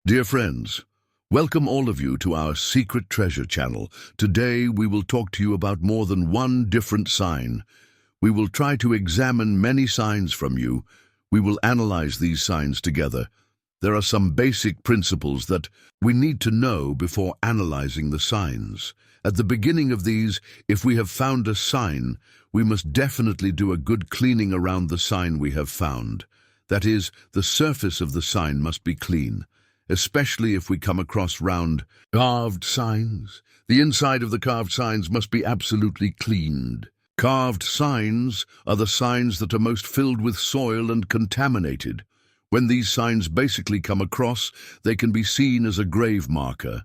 Dear friends, welcome all of you to our Secret Treasure channel. Today we will talk to you about more than one different sign. We will try to examine many signs from you. We will analyze these signs together. There are some basic principles that we need to know before analyzing the signs. At the beginning of these, if we have found a sign, we must definitely do a good cleaning around the sign we have found. That is, the surface of the sign must be clean. Especially if we come across round, carved signs. The inside of the carved signs must be absolutely cleaned. Carved signs are the signs that are most filled with soil and contaminated. When these signs basically come across, they can be seen as a grave marker.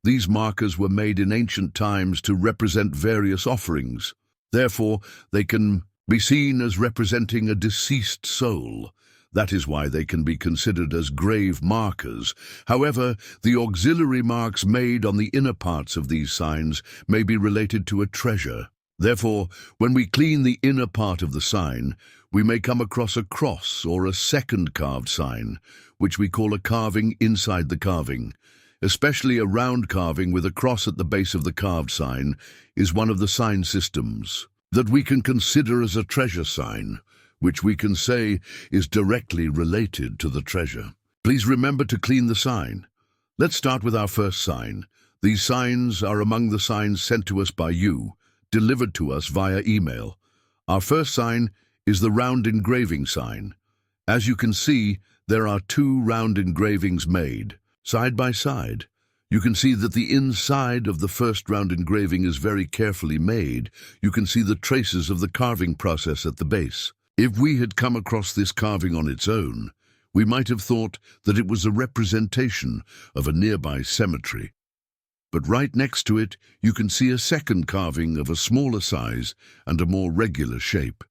These markers were made in ancient times to represent various offerings. Therefore, they can be seen as representing a deceased soul. That is why they can be considered as grave markers. However, the auxiliary marks made on the inner parts of these signs may be related to a treasure. Therefore, when we clean the inner part of the sign, we may come across a cross or a second carved sign, which we call a carving inside the carving. Especially a round carving with a cross at the base of the carved sign is one of the sign systems that we can consider as a treasure sign, which we can say is directly related to the treasure. Please remember to clean the sign. Let's start with our first sign. These signs are among the signs sent to us by you, delivered to us via email. Our first sign is the round engraving sign. As you can see, there are two round engravings made, side by side. You can see that the inside of the first round engraving is very carefully made. You can see the traces of the carving process at the base. If we had come across this carving on its own, we might have thought that it was a representation of a nearby cemetery. But right next to it, you can see a second carving of a smaller size and a more regular shape.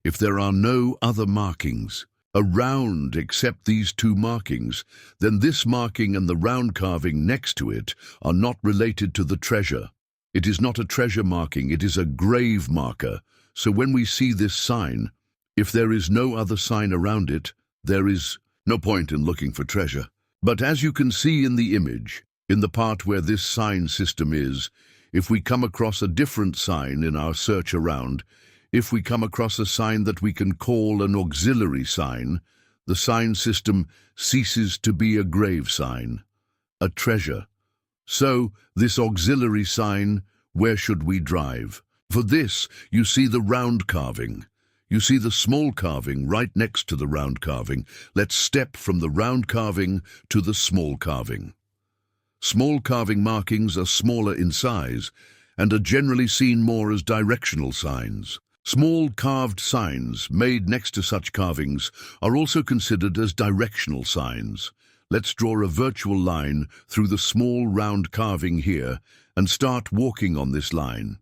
If there are no other markings around except these two markings, then this marking and the round carving next to it are not related to the treasure. It is not a treasure marking, it is a grave marker. So when we see this sign, if there is no other sign around it, there is no point in looking for treasure. But as you can see in the image, in the part where this sign system is, if we come across a different sign in our search around, if we come across a sign that we can call an auxiliary sign, the sign system ceases to be a grave sign, a treasure. So, this auxiliary sign, where should we drive? For this, you see the round carving. You see the small carving right next to the round carving. Let's step from the round carving to the small carving. Small carving markings are smaller in size and are generally seen more as directional signs. Small carved signs made next to such carvings are also considered as directional signs. Let's draw a virtual line through the small round carving here and start walking on this line.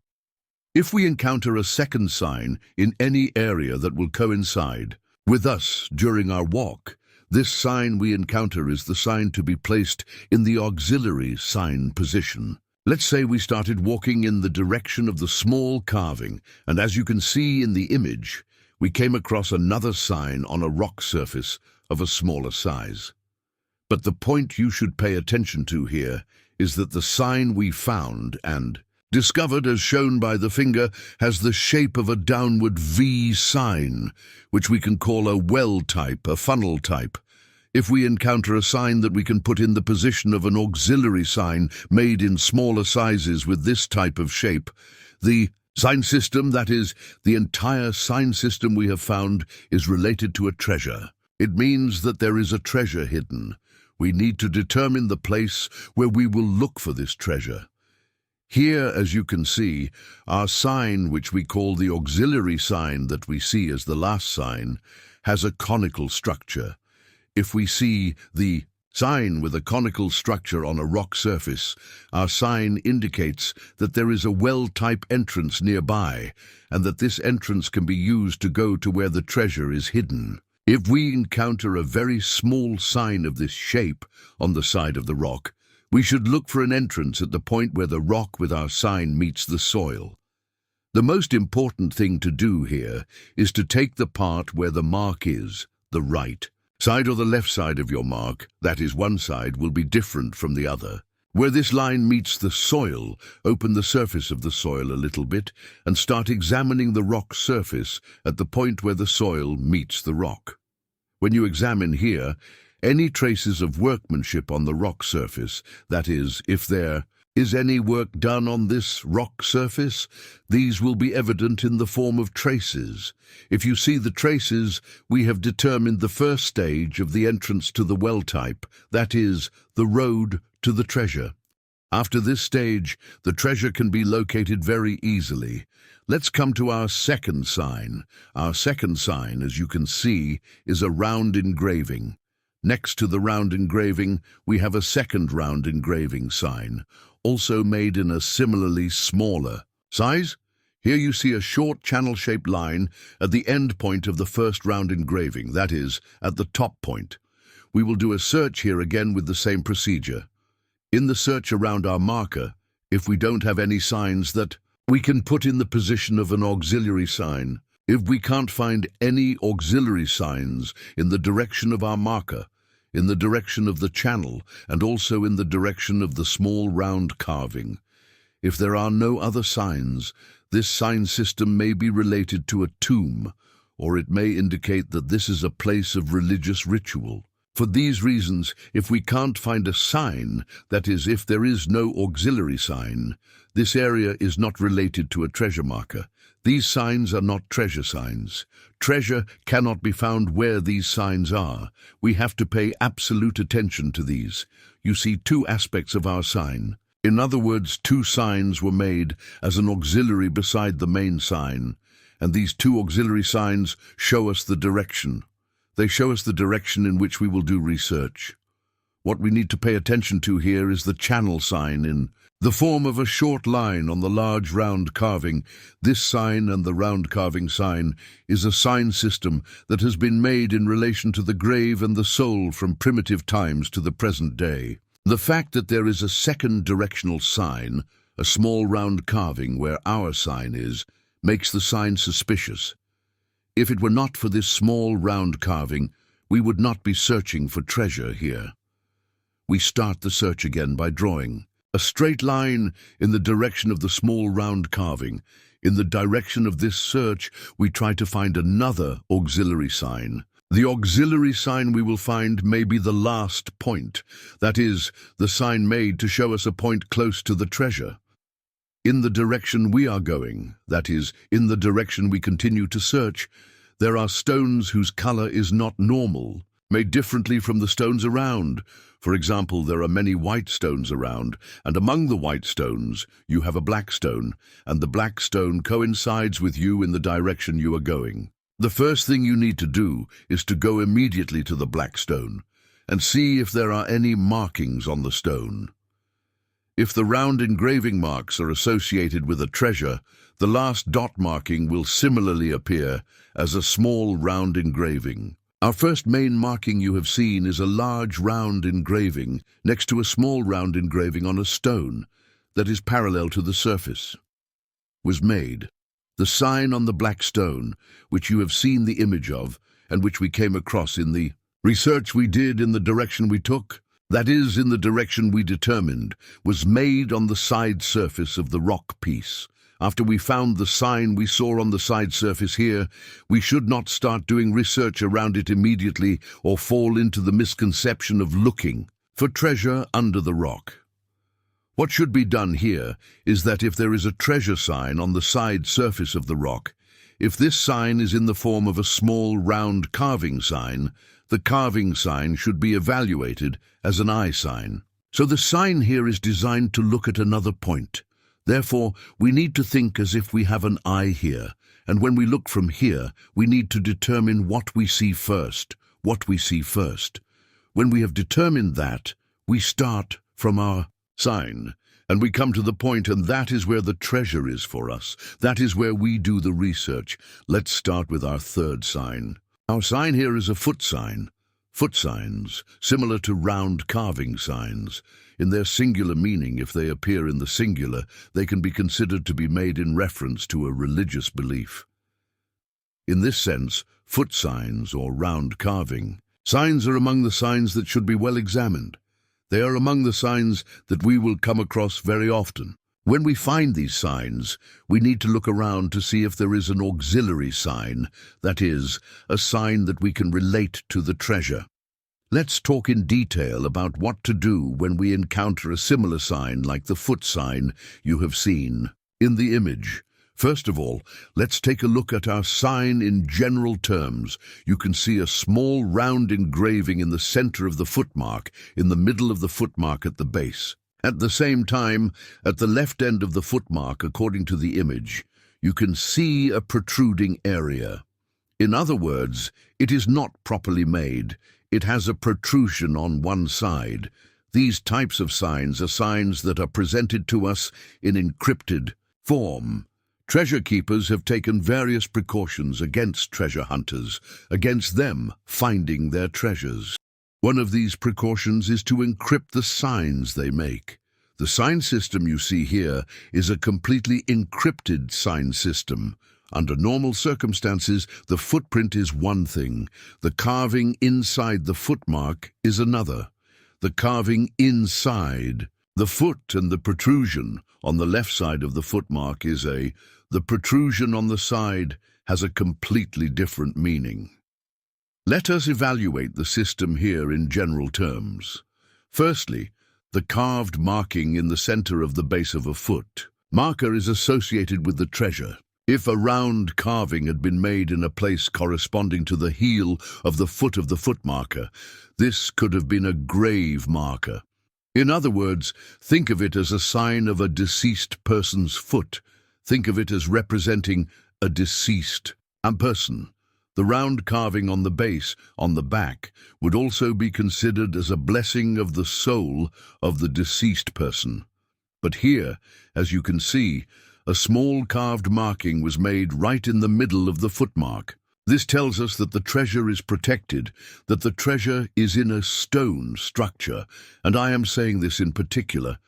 If we encounter a second sign in any area that will coincide with us during our walk, this sign we encounter is the sign to be placed in the auxiliary sign position. Let's say we started walking in the direction of the small carving, and as you can see in the image, we came across another sign on a rock surface of a smaller size. But the point you should pay attention to here is that the sign we found and discovered, as shown by the finger, has the shape of a downward V sign, which we can call a well type, a funnel type. If we encounter a sign that we can put in the position of an auxiliary sign made in smaller sizes with this type of shape, the sign system, that is, the entire sign system we have found, is related to a treasure. It means that there is a treasure hidden. We need to determine the place where we will look for this treasure. Here, as you can see, our sign, which we call the auxiliary sign that we see as the last sign, has a conical structure. If we see the sign with a conical structure on a rock surface, our sign indicates that there is a well-type entrance nearby, and that this entrance can be used to go to where the treasure is hidden. If we encounter a very small sign of this shape on the side of the rock, we should look for an entrance at the point where the rock with our sign meets the soil. The most important thing to do here is to take the part where the mark is, the right. side or the left side of your mark, that is, one side, will be different from the other. Where this line meets the soil, open the surface of the soil a little bit and start examining the rock surface at the point where the soil meets the rock. When you examine here, any traces of workmanship on the rock surface, that is, if there is any work done on this rock surface, these will be evident in the form of traces. If you see the traces, we have determined the first stage of the entrance to the well type, that is, the road to the treasure. After this stage, the treasure can be located very easily. Let's come to our second sign. Our second sign, as you can see, is a round engraving. Next to the round engraving, we have a second round engraving sign, also made in a similarly smaller size. Here you see a short channel-shaped line at the end point of the first round engraving, that is, at the top point. We will do a search here again with the same procedure. In the search around our marker, if we don't have any signs that we can put in the position of an auxiliary sign, if we can't find any auxiliary signs in the direction of our marker, in the direction of the channel, and also in the direction of the small round carving, if there are no other signs, this sign system may be related to a tomb, or it may indicate that this is a place of religious ritual. For these reasons, if we can't find a sign, that is, if there is no auxiliary sign, this area is not related to a treasure marker. These signs are not treasure signs. Treasure cannot be found where these signs are. We have to pay absolute attention to these. You see two aspects of our sign. In other words, two signs were made as an auxiliary beside the main sign, and these two auxiliary signs show us the direction. They show us the direction in which we will do research. What we need to pay attention to here is the channel sign in the form of a short line on the large round carving. This sign and the round carving sign is a sign system that has been made in relation to the grave and the soul from primitive times to the present day. The fact that there is a second directional sign, a small round carving where our sign is, makes the sign suspicious. If it were not for this small round carving, we would not be searching for treasure here. We start the search again by drawing a straight line in the direction of the small round carving. In the direction of this search, we try to find another auxiliary sign. The auxiliary sign we will find may be the last point, that is, the sign made to show us a point close to the treasure. In the direction we are going, that is, in the direction we continue to search, there are stones whose color is not normal, made differently from the stones around. For example, there are many white stones around, and among the white stones you have a black stone, and the black stone coincides with you in the direction you are going. The first thing you need to do is to go immediately to the black stone and see if there are any markings on the stone. If the round engraving marks are associated with a treasure, the last dot marking will similarly appear as a small round engraving. Our first main marking you have seen is a large round engraving next to a small round engraving on a stone that is parallel to the surface. Was made. The sign on the black stone, which you have seen the image of, and which we came across in the research we did in the direction we took, that is, in the direction we determined, was made on the side surface of the rock piece. After we found the sign we saw on the side surface here, we should not start doing research around it immediately or fall into the misconception of looking for treasure under the rock. What should be done here is that if there is a treasure sign on the side surface of the rock, if this sign is in the form of a small round carving sign, the carving sign should be evaluated as an eye sign. So the sign here is designed to look at another point. Therefore, we need to think as if we have an eye here, and when we look from here, we need to determine what we see first, When we have determined that, we start from our sign, and we come to the point, and that is where the treasure is for us. That is where we do the research. Let's start with our third sign. Our sign here is a foot sign. Foot signs, similar to round carving signs. In their singular meaning, if they appear in the singular, they can be considered to be made in reference to a religious belief. In this sense, foot signs, or round carving, Signs are among the signs that should be well examined. They are among the signs that we will come across very often. When we find these signs, we need to look around to see if there is an auxiliary sign, that is, a sign that we can relate to the treasure. Let's talk in detail about what to do when we encounter a similar sign like the foot sign you have seen in the image. First of all, let's take a look at our sign in general terms. You can see a small round engraving in the center of the footmark, in the middle of the footmark at the base. At the same time, at the left end of the footmark, according to the image, you can see a protruding area. In other words, it is not properly made. It has a protrusion on one side. These types of signs are signs that are presented to us in encrypted form. Treasure keepers have taken various precautions against treasure hunters, against them finding their treasures. One of these precautions is to encrypt the signs they make. The sign system you see here is a completely encrypted sign system. Under normal circumstances, the footprint is one thing. The carving inside the footmark is another. The carving inside the foot and the protrusion on the left side of the footmark is the protrusion on the side has a completely different meaning. Let us evaluate the system here in general terms. Firstly, the carved marking in the center of the base of a foot. Marker is associated with the treasure. If a round carving had been made in a place corresponding to the heel of the footmarker, this could have been a grave marker. In other words, think of it as a sign of a deceased person's foot. Think of it as representing a deceased person. The round carving on the base, on the back, would also be considered as a blessing of the soul of the deceased person. But here, as you can see, a small carved marking was made right in the middle of the footmark. This tells us that the treasure is protected, that the treasure is in a stone structure, and I am saying this in particular.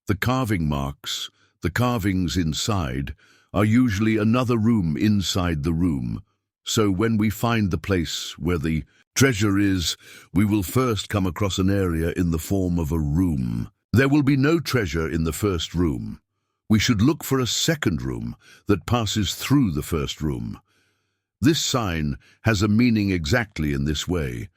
The carving marks, the carvings inside, are usually another room inside the room. So when we find the place where the treasure is, we will first come across an area in the form of a room. There will be no treasure in the first room. We should look for a second room that passes through the first room. This sign has a meaning exactly in this way.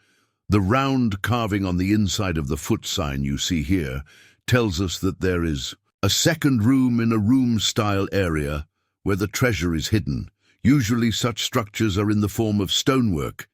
The round carving on the inside of the foot sign you see here tells us that there is a second room in a room-style area where the treasure is hidden. Usually such structures are in the form of stonework.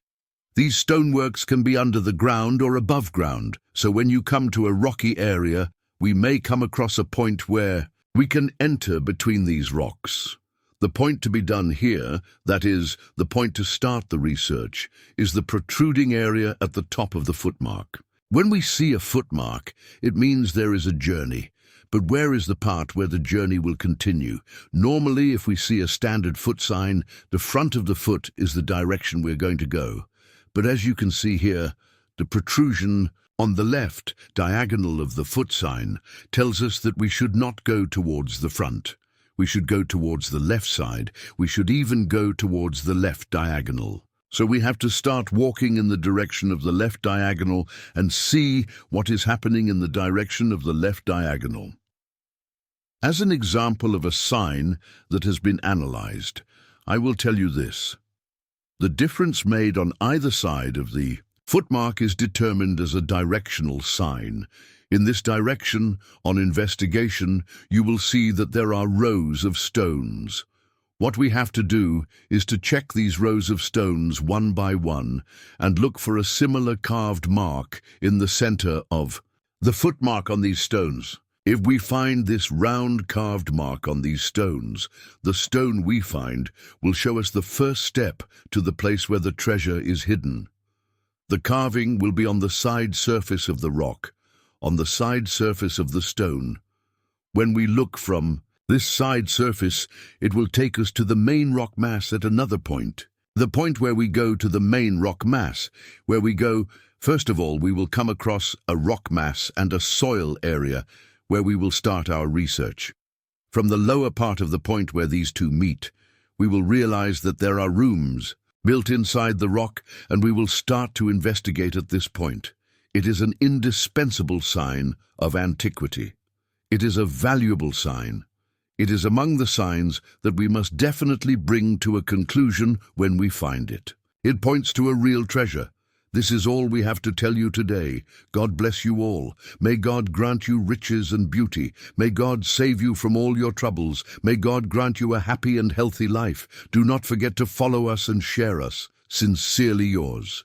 These stoneworks can be under the ground or above ground, so when you come to a rocky area, we may come across a point where we can enter between these rocks. The point to be done here, that is, the point to start the research, is the protruding area at the top of the footmark. When we see a footmark, it means there is a journey. But where is the part where the journey will continue? Normally, if we see a standard foot sign, the front of the foot is the direction we're going to go. But as you can see here, the protrusion on the left diagonal of the foot sign tells us that we should not go towards the front. We should go towards the left side. We should even go towards the left diagonal. So we have to start walking in the direction of the left diagonal and see what is happening in the direction of the left diagonal. As an example of a sign that has been analyzed, I will tell you this. The difference made on either side of the footmark is determined as a directional sign. In this direction, on investigation, you will see that there are rows of stones. What we have to do is to check these rows of stones one by one and look for a similar carved mark in the center of the footmark on these stones. If we find this round carved mark on these stones, the stone we find will show us the first step to the place where the treasure is hidden. The carving will be on the side surface of the rock, on the side surface of the stone. When we look from this side surface, it will take us to the main rock mass at another point. The point where we go to the main rock mass, where we go, first of all, we will come across a rock mass and a soil area where we will start our research. From the lower part of the point where these two meet, we will realize that there are rooms. built inside the rock, and we will start to investigate at this point. It is an indispensable sign of antiquity. It is a valuable sign. It is among the signs that we must definitely bring to a conclusion when we find it. It points to a real treasure. This is all we have to tell you today. God bless you all. May God grant you riches and beauty. May God save you from all your troubles. May God grant you a happy and healthy life. Do not forget to follow us and share us. Sincerely yours.